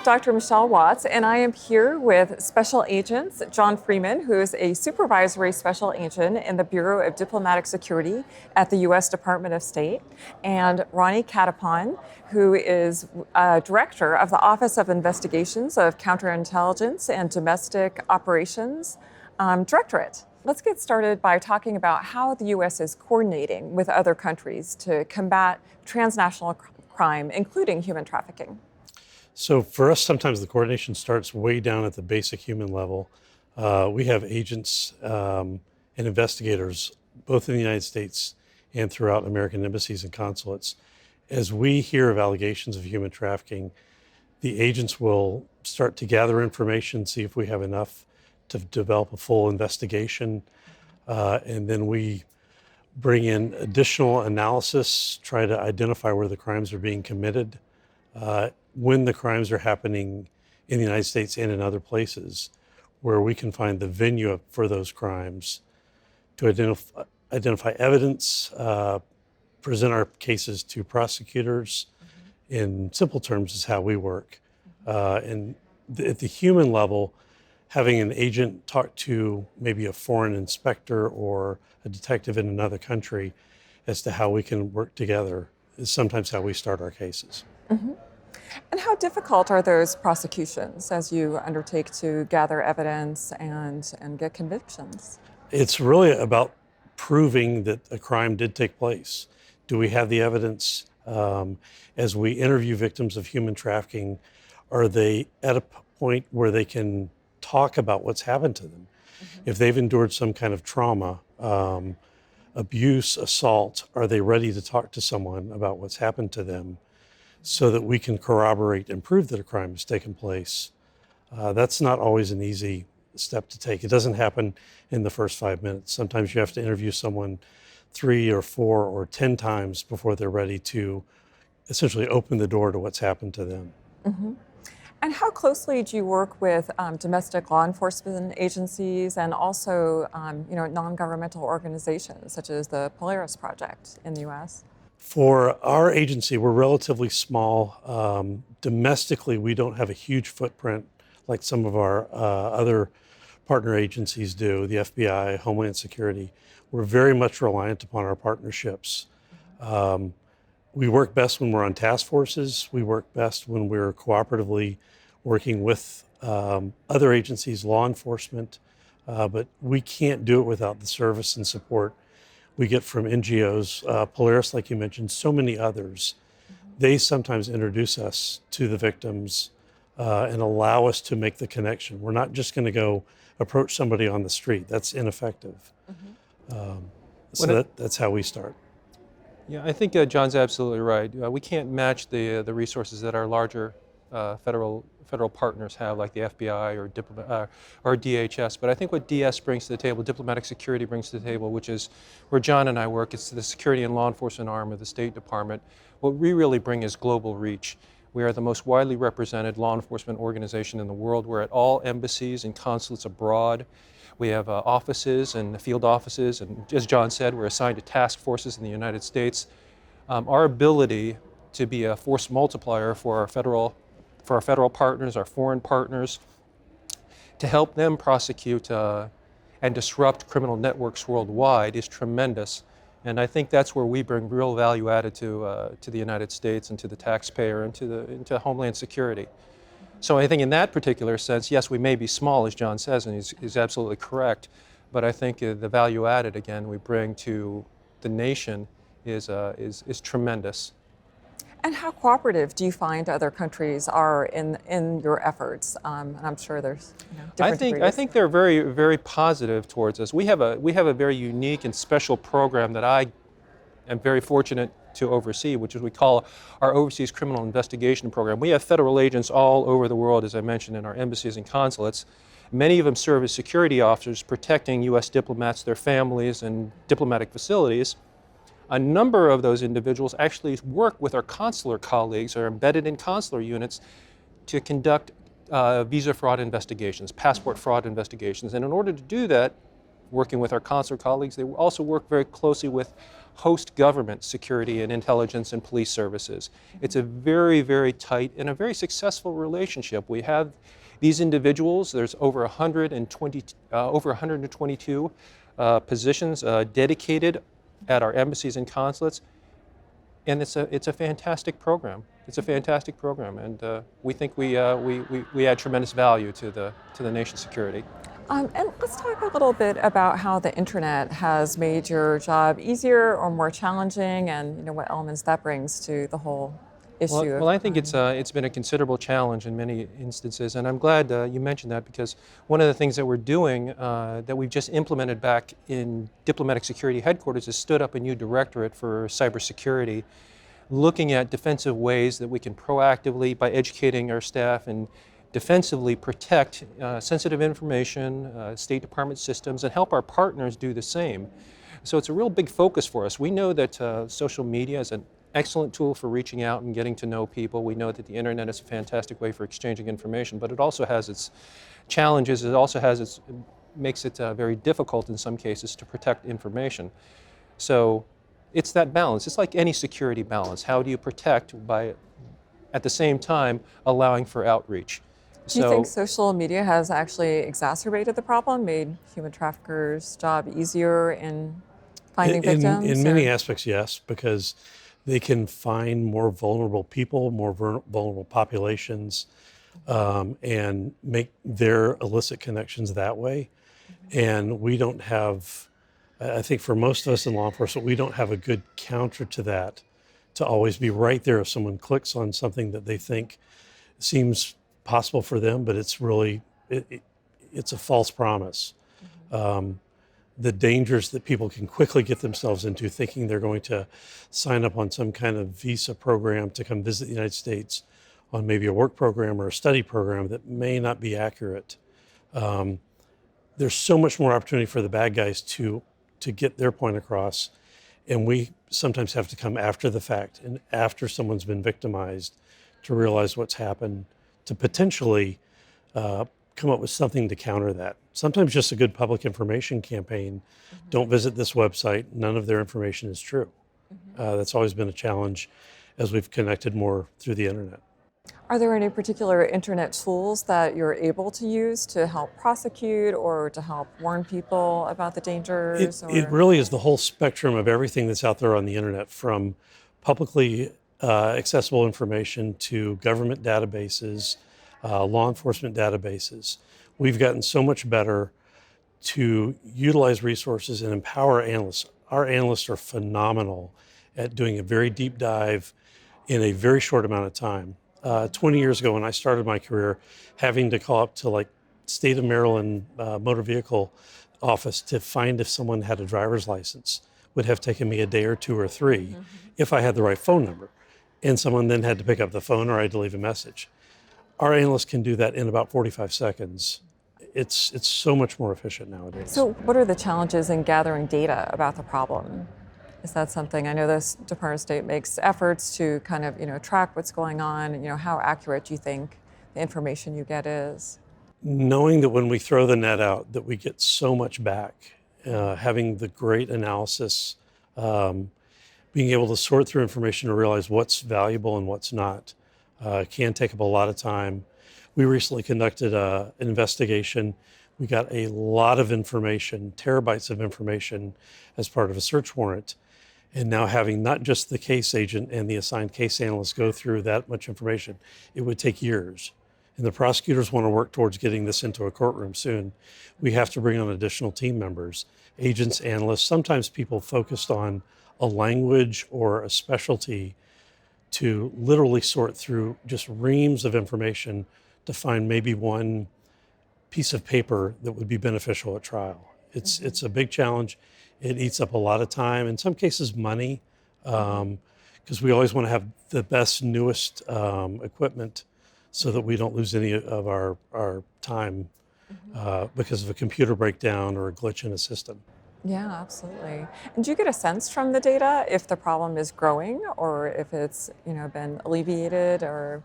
Dr. Michelle Watts, and I am here with Special Agents John Freeman, who is a Supervisory Special Agent in the Bureau of Diplomatic Security at the U.S. Department of State, and Ronnie Catipone, who is Director of the Office of Investigations of Counterintelligence and Domestic Operations Directorate. Let's get started by talking about how the U.S. is coordinating with other countries to combat transnational crime, including human trafficking. So for us, sometimes the coordination starts way down at the basic human level. We have agents and investigators, both in the United States and throughout American embassies and consulates. As we hear of allegations of human trafficking, the agents will start to gather information, see if we have enough to develop a full investigation. And then we bring in additional analysis, try to identify where the crimes are being committed. When the crimes are happening in the United States and in other places, where we can find the venue for those crimes, to identify evidence, present our cases to prosecutors. In simple terms is how we work. And at the human level, having an agent talk to maybe a foreign inspector or a detective in another country as to how we can work together is sometimes how we start our cases. Mm-hmm. And how difficult are those prosecutions as you undertake to gather evidence and get convictions? It's really about proving that a crime did take place. Do we have the evidence? As we interview victims of human trafficking, are they at a point where they can talk about what's happened to them? Mm-hmm. If they've endured some kind of trauma, abuse, assault, are they ready to talk to someone about what's happened to them, so that we can corroborate and prove that a crime has taken place? That's not always an easy step to take. It doesn't happen in the first 5 minutes. Sometimes you have to interview someone 3 or 4 or 10 times before they're ready to essentially open the door to what's happened to them. Mm-hmm. And how closely do you work with domestic law enforcement agencies and also non-governmental organizations such as the Polaris Project in the U.S.? For our agency, we're relatively small. Domestically, we don't have a huge footprint like some of our other partner agencies do, the FBI, Homeland Security. We're very much reliant upon our partnerships. We work best when we're on task forces. We work best when we're cooperatively working with other agencies, law enforcement, but we can't do it without the service and support we get from NGOs, Polaris, like you mentioned, so many others. They sometimes introduce us to the victims and allow us to make the connection. We're not just going to go approach somebody on the street. That's ineffective. Mm-hmm. That's how we start. Yeah, I think John's absolutely right. We can't match the resources that our larger federal partners have, like the FBI or DHS. But I think what DS brings to the table, diplomatic security brings to the table, which is where John and I work, it's the security and law enforcement arm of the State Department. What we really bring is global reach. We are the most widely represented law enforcement organization in the world. We're at all embassies and consulates abroad. We have offices and field offices, and as John said, we're assigned to task forces in the United States. Our ability to be a force multiplier for our federal partners, our foreign partners, to help them prosecute and disrupt criminal networks worldwide is tremendous. And I think that's where we bring real value added to the United States and to the taxpayer and to Homeland Security. So I think in that particular sense, yes, we may be small, as John says, and he's absolutely correct, but I think the value added, again, we bring to the nation is tremendous. And how cooperative do you find other countries are in your efforts? And I'm sure there's different degrees. I think they're very, very positive towards us. We have a very unique and special program that I am very fortunate to oversee, which is we call our Overseas Criminal Investigation Program. We have federal agents all over the world, as I mentioned, in our embassies and consulates. Many of them serve as security officers protecting U.S. diplomats, their families, and diplomatic facilities. A number of those individuals actually work with our consular colleagues, are embedded in consular units to conduct visa fraud investigations, passport fraud investigations. And in order to do that, working with our consular colleagues. They also work very closely with host government security and intelligence and police services. It's a very, very tight and a very successful relationship. We have these individuals. There's over 122 positions dedicated at our embassies and consulates, and it's a fantastic program. It's a fantastic program, and we think we add tremendous value to the nation's security. And let's talk a little bit about how the internet has made your job easier or more challenging, and what elements that brings to the whole issue. Well, I think it's been a considerable challenge in many instances, and I'm glad you mentioned that, because one of the things that we're doing that we've just implemented back in Diplomatic Security Headquarters is stood up a new directorate for cybersecurity, looking at defensive ways that we can proactively, by educating our staff and defensively protect sensitive information, State Department systems, and help our partners do the same. So it's a real big focus for us. We know that social media is an excellent tool for reaching out and getting to know people. We know that the internet is a fantastic way for exchanging information, but it also has its challenges. It also makes it very difficult in some cases to protect information. So it's that balance. It's like any security balance. How do you protect by, at the same time, allowing for outreach? Do you think social media has actually exacerbated the problem, made human traffickers' job easier in finding victims? In many aspects, yes, because they can find more vulnerable people, more vulnerable populations, and make their illicit connections that way. And we don't have, I think for most of us in law enforcement, we don't have a good counter to that, to always be right there if someone clicks on something that they think seems possible for them, but it's really, it's a false promise. The dangers that people can quickly get themselves into, thinking they're going to sign up on some kind of visa program to come visit the United States on maybe a work program or a study program that may not be accurate. There's so much more opportunity for the bad guys to get their point across, and we sometimes have to come after the fact and after someone's been victimized to realize what's happened, to potentially come up with something to counter that. Sometimes just a good public information campaign. Don't visit this website. None of their information is true. That's always been a challenge as we've connected more through the internet. Are there any particular internet tools that you're able to use to help prosecute or to help warn people about the dangers? It really is the whole spectrum of everything that's out there on the internet, from publicly accessible information to government databases, law enforcement databases. We've gotten so much better to utilize resources and empower analysts. Our analysts are phenomenal at doing a very deep dive in a very short amount of time. 20 years ago when I started my career, having to call up to like State of Maryland motor vehicle office to find if someone had a driver's license would have taken me a day or two or three if I had the right phone number. And someone then had to pick up the phone or I had to leave a message. Our analysts can do that in about 45 seconds. It's so much more efficient nowadays. So what are the challenges in gathering data about the problem? Is that something, I know this Department of State makes efforts to kind of, track what's going on, how accurate do you think the information you get is? Knowing that when we throw the net out that we get so much back, having the great analysis, being able to sort through information to realize what's valuable and what's not, can take up a lot of time. We recently conducted an investigation. We got a lot of information, terabytes of information as part of a search warrant. And now having not just the case agent and the assigned case analyst go through that much information, it would take years. And the prosecutors want to work towards getting this into a courtroom soon. We have to bring on additional team members, agents, analysts, sometimes people focused on a language or a specialty, to literally sort through just reams of information to find maybe one piece of paper that would be beneficial at trial. It's a big challenge. It eats up a lot of time, in some cases money, because we always want to have the best, newest equipment so that we don't lose any of our time because of a computer breakdown or a glitch in a system. Yeah, absolutely. And do you get a sense from the data if the problem is growing or if it's been alleviated, or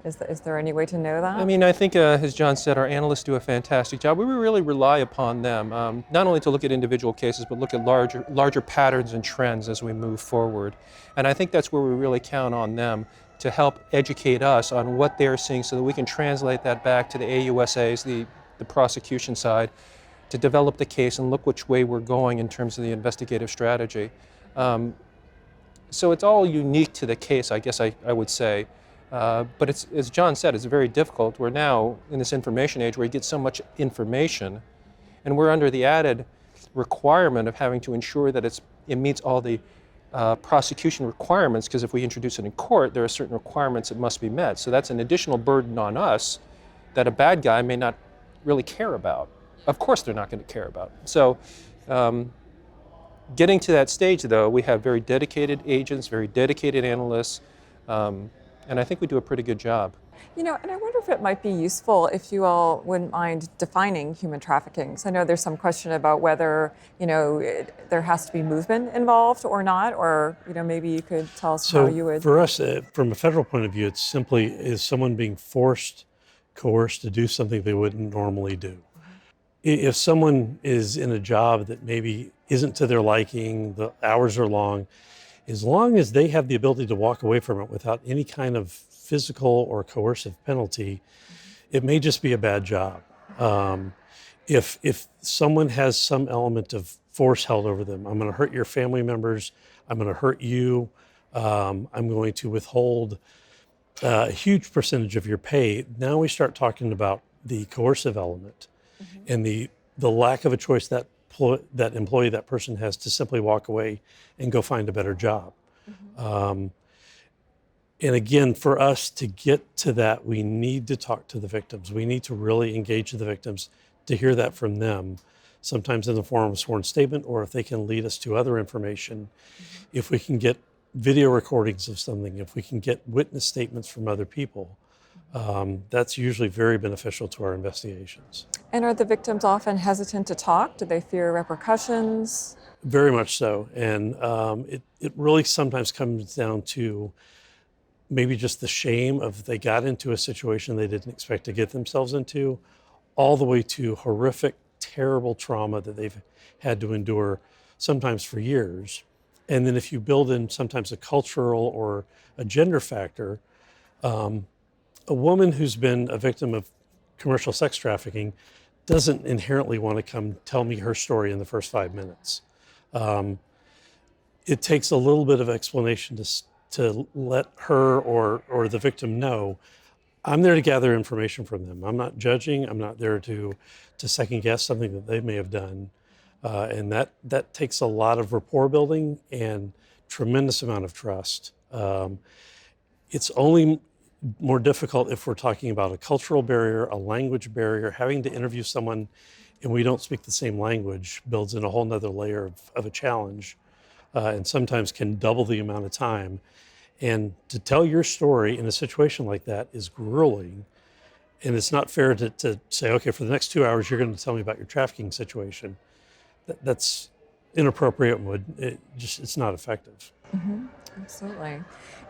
Is there any way to know that? I mean, I think, as John said, our analysts do a fantastic job. We really rely upon them, not only to look at individual cases, but look at larger patterns and trends as we move forward. And I think that's where we really count on them to help educate us on what they're seeing so that we can translate that back to the AUSAs, the prosecution side, to develop the case and look which way we're going in terms of the investigative strategy. So it's all unique to the case, I guess I would say. But it's, as John said, it's very difficult. We're now in this information age where you get so much information, and we're under the added requirement of having to ensure that it meets all the prosecution requirements, because if we introduce it in court, there are certain requirements that must be met. So that's an additional burden on us that a bad guy may not really care about. Of course they're not going to care about. So getting to that stage, though, we have very dedicated agents, very dedicated analysts, and I think we do a pretty good job. You know, and I wonder if it might be useful if you all wouldn't mind defining human trafficking. So I know there's some question about whether, there has to be movement involved or not, or, maybe you could tell us how you would. For us, from a federal point of view, it's simply is someone being coerced to do something they wouldn't normally do. If someone is in a job that maybe isn't to their liking, the hours are long, as long as they have the ability to walk away from it without any kind of physical or coercive penalty, it may just be a bad job. If someone has some element of force held over them, I'm going to hurt your family members, I'm going to hurt you, I'm going to withhold a huge percentage of your pay. Now we start talking about the coercive element and the lack of a choice that employee, that person has to simply walk away and go find a better job. And again, for us to get to that, we need to talk to the victims. We need to really engage the victims to hear that from them, sometimes in the form of a sworn statement, or if they can lead us to other information. If we can get video recordings of something, if we can get witness statements from other people, that's usually very beneficial to our investigations. And are the victims often hesitant to talk? Do they fear repercussions? Very much so. And it really sometimes comes down to maybe just the shame of they got into a situation they didn't expect to get themselves into, all the way to horrific, terrible trauma that they've had to endure, sometimes for years. And then if you build in sometimes a cultural or a gender factor, a woman who's been a victim of commercial sex trafficking doesn't inherently want to come tell me her story in the first 5 minutes. It takes a little bit of explanation to let her or the victim know, I'm there to gather information from them. I'm not judging. I'm not there to second guess something that they may have done. And that takes a lot of rapport building and tremendous amount of trust. It's only more difficult if we're talking about a cultural barrier, a language barrier. Having to interview someone and we don't speak the same language builds in a whole nother layer of a challenge, and sometimes can double the amount of time. And to tell your story in a situation like that is grueling. And it's not fair to say, okay, for the next 2 hours, you're going to tell me about your trafficking situation. That's inappropriate and it's not effective. Absolutely.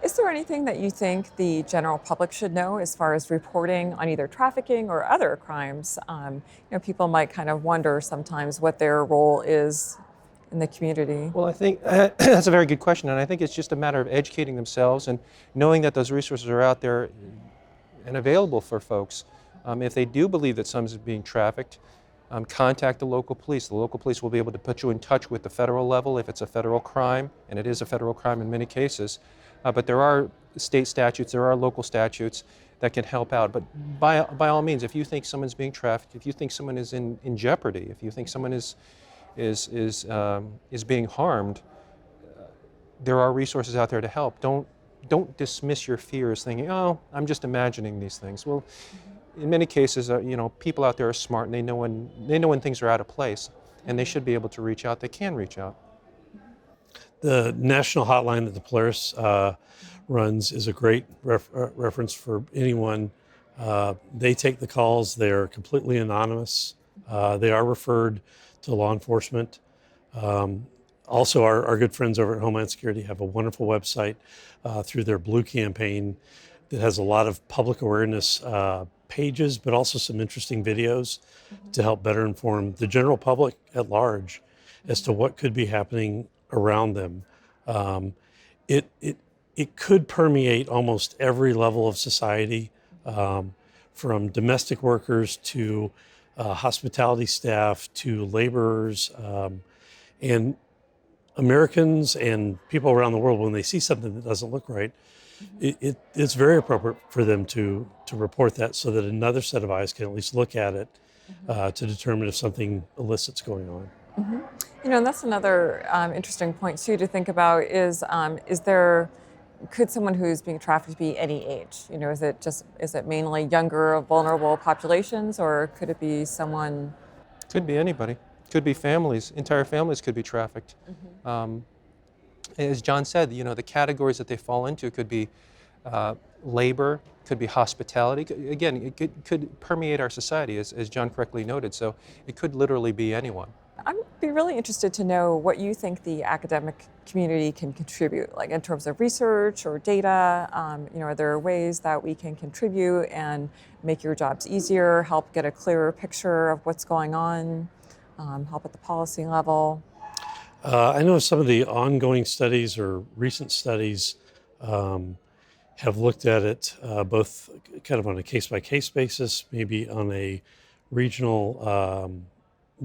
Is there anything that you think the general public should know as far as reporting on either trafficking or other crimes? People might kind of wonder sometimes what their role is in the community. Well, I think that's a very good question, and I think it's just a matter of educating themselves and knowing that those resources are out there and available for folks. If they do believe that someone's being trafficked, contact the local police. The local police will be able to put you in touch with the federal level if it's a federal crime, and it is a federal crime in many cases. But there are state statutes, there are local statutes that can help out. But by all means, if you think someone's being trafficked, if you think someone is in jeopardy, if you think someone is being harmed, there are resources out there to help. Don't dismiss your fears thinking, oh, I'm just imagining these things. Well, in many cases, people out there are smart and they know when things are out of place, and they should be able to reach out. They can reach out. The national hotline that the Polaris runs is a great reference for anyone. They take the calls. They're completely anonymous. They are referred to law enforcement. Also, our good friends over at Homeland Security have a wonderful website through their Blue campaign that has a lot of public awareness pages, but also some interesting videos to help better inform the general public at large as to what could be happening around them. Um, it could permeate almost every level of society, from domestic workers to hospitality staff to laborers, and Americans and people around the world, when they see something that doesn't look right, it's very appropriate for them to report that so that another set of eyes can at least look at it to determine if something illicit's going on. And that's another interesting point too to think about is could someone who's being trafficked be any age? Is it mainly younger, vulnerable populations, or could it be someone? Could be anybody. Could be families. Entire families could be trafficked. As John said, the categories that they fall into could be labor, could be hospitality. Again, it could permeate our society, as John correctly noted. So it could literally be anyone. I'd be really interested to know what you think the academic community can contribute, like in terms of research or data. Are there ways that we can contribute and make your jobs easier, help get a clearer picture of what's going on, help at the policy level? I know some of the ongoing studies or recent studies have looked at it both kind of on a case-by-case basis, maybe on a regional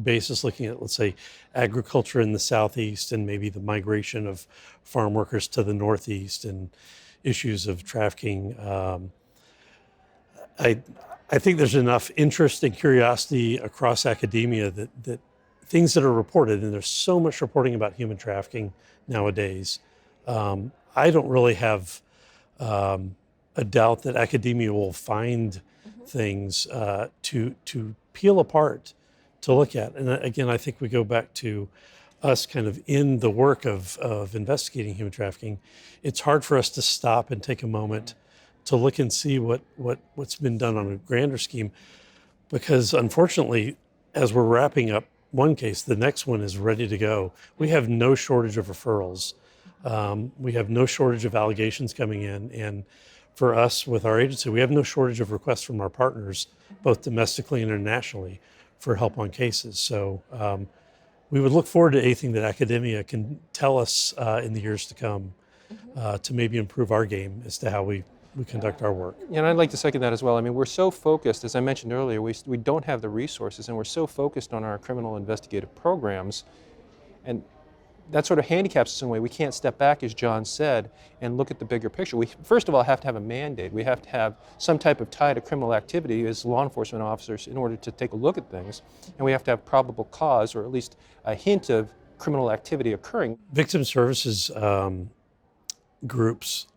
basis, looking at, let's say, agriculture in the Southeast and maybe the migration of farm workers to the Northeast and issues of trafficking. I think there's enough interest and curiosity across academia that things that are reported, and there's so much reporting about human trafficking nowadays, I don't really have a doubt that academia will find things to peel apart, to look at. And again, I think we go back to us kind of in the work of investigating human trafficking. It's hard for us to stop and take a moment to look and see what's been done on a grander scheme, because unfortunately, as we're wrapping up one case, the next one is ready to go. We have no shortage of referrals. We have no shortage of allegations coming in. And for us with our agency, we have no shortage of requests from our partners, both domestically and internationally, for help on cases. So we would look forward to anything that academia can tell us in the years to come to maybe improve our game as to how we conduct our work. And I'd like to second that as well. I mean, we're so focused, as I mentioned earlier, we don't have the resources, and we're so focused on our criminal investigative programs, and that sort of handicaps us in a way. We can't step back, as John said, and look at the bigger picture. We, first of all, have to have a mandate. We have to have some type of tie to criminal activity as law enforcement officers in order to take a look at things, and we have to have probable cause, or at least a hint of criminal activity occurring. Victim services groups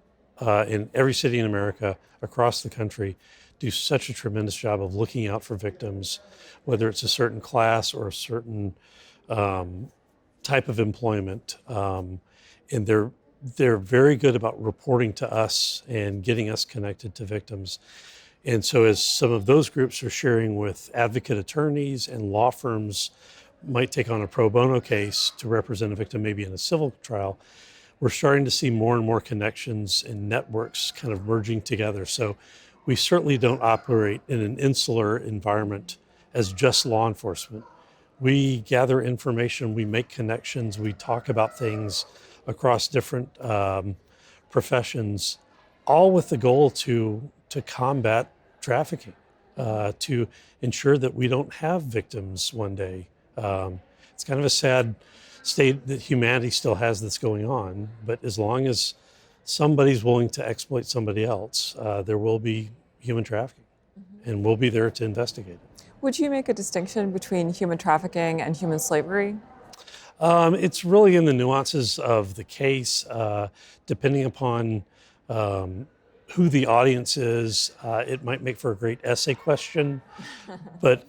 in every city in America, across the country, do such a tremendous job of looking out for victims, whether it's a certain class or a certain type of employment. And they're very good about reporting to us and getting us connected to victims. And so as some of those groups are sharing with advocate attorneys and law firms might take on a pro bono case to represent a victim maybe in a civil trial, we're starting to see more and more connections and networks kind of merging together. So we certainly don't operate in an insular environment as just law enforcement. We gather information, we make connections, we talk about things across different professions, all with the goal to combat trafficking, to ensure that we don't have victims one day. It's kind of a sad state that humanity still has that's going on, but as long as somebody's willing to exploit somebody else, there will be human trafficking, and we'll be there to investigate it. Would you make a distinction between human trafficking and human slavery? It's really in the nuances of the case, depending upon who the audience is. It might make for a great essay question, but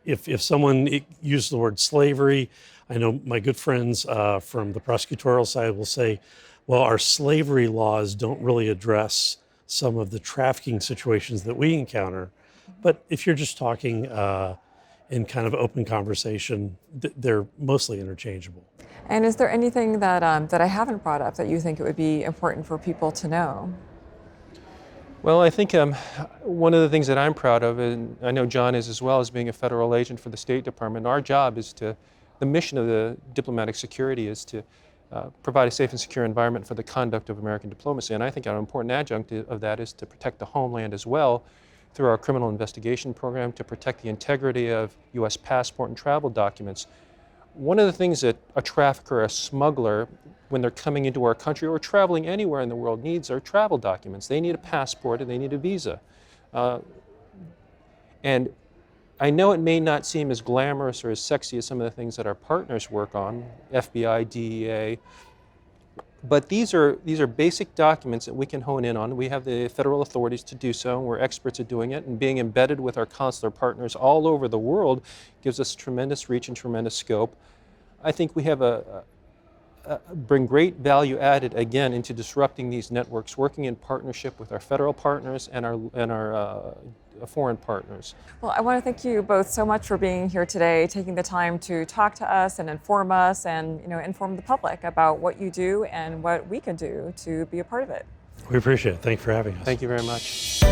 if someone used the word slavery, I know my good friends from the prosecutorial side will say, well, our slavery laws don't really address some of the trafficking situations that we encounter. But if you're just talking in kind of open conversation, they're mostly interchangeable. And is there anything that I haven't brought up that you think it would be important for people to know? Well, I think one of the things that I'm proud of, and I know John is as well, as being a federal agent for the State Department, our job is the mission of the diplomatic security is to provide a safe and secure environment for the conduct of American diplomacy. And I think an important adjunct of that is to protect the homeland as well through our criminal investigation program, to protect the integrity of U.S. passport and travel documents. One of the things that a trafficker, a smuggler, when they're coming into our country or traveling anywhere in the world needs are travel documents. They need a passport and they need a visa. And I know it may not seem as glamorous or as sexy as some of the things that our partners work on, FBI, DEA, but these are basic documents that we can hone in on. We have the federal authorities to do so, and we're experts at doing it, and being embedded with our consular partners all over the world gives us tremendous reach and tremendous scope. I think we have bring great value added again into disrupting these networks, working in partnership with our federal partners and our foreign partners. Well, I want to thank you both so much for being here today, taking the time to talk to us and inform us and inform the public about what you do and what we can do to be a part of it. We appreciate it. Thank you for having us. Thank you very much.